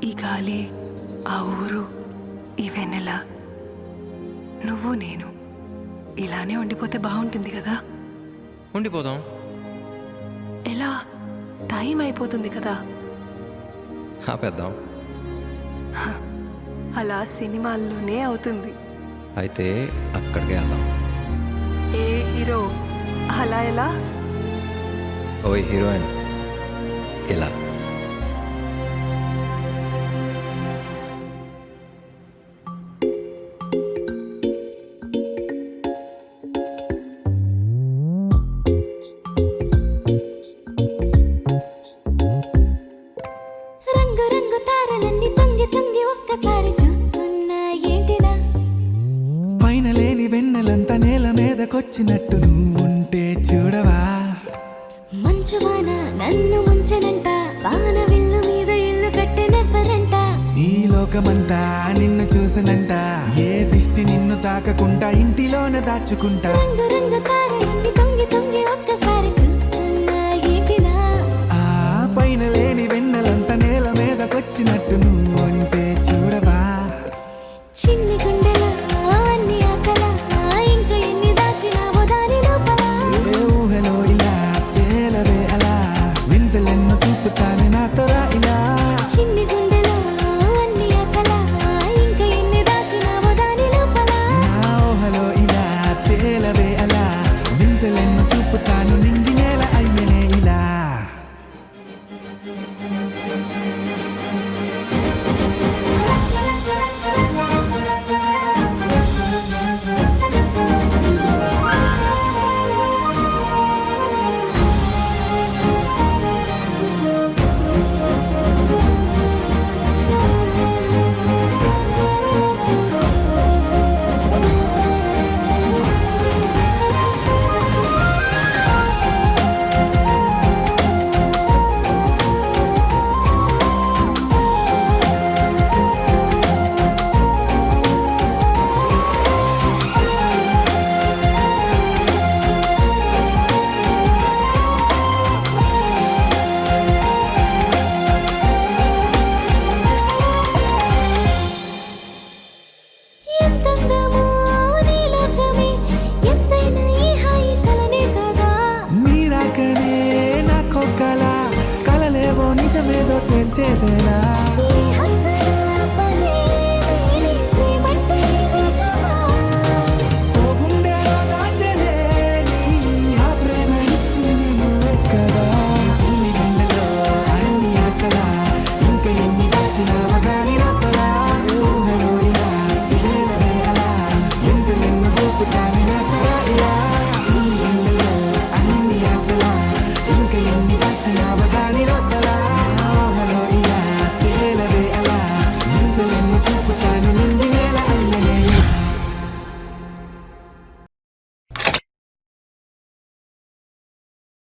ఈ గాలి, ఆ ఊరు, ఈ వెన్నెల, నువ్వు నేను ఇలానే ఉండిపోతే బాగుంటుంది కదా. ఉండిపోదాం. ఎలా? టైం అయిపోతుంది కదా. ఆపేద్దాం. అలా సినిమాల్లోనే అవుతుంది. అయితే అక్కడికే వెళ్దాం. ఏ హీరో అలా ఎలా? ఓయ్ హీరోయిన్, ఇలా. రంగు రంగు తారలన్నీ తొంగి తొంగి ఒక్కసారి చూస్తున్నా ఏంటిలా? పైన లేని వెన్నెలంతా నేల మీదకొచ్చినట్టు నువ్వుంటే చూడవా? మంచువాన నన్ను ముంచనంట, వాన విల్లు మీద ఇల్లు కట్టెనెవ్వరంట. ఈ లోకమంతా నిన్ను చూసనంట, ఏ దిష్టి నిన్ను తాకకుండా ఇంటిలోనే దాచుకుంటా. రంగు రంగు తార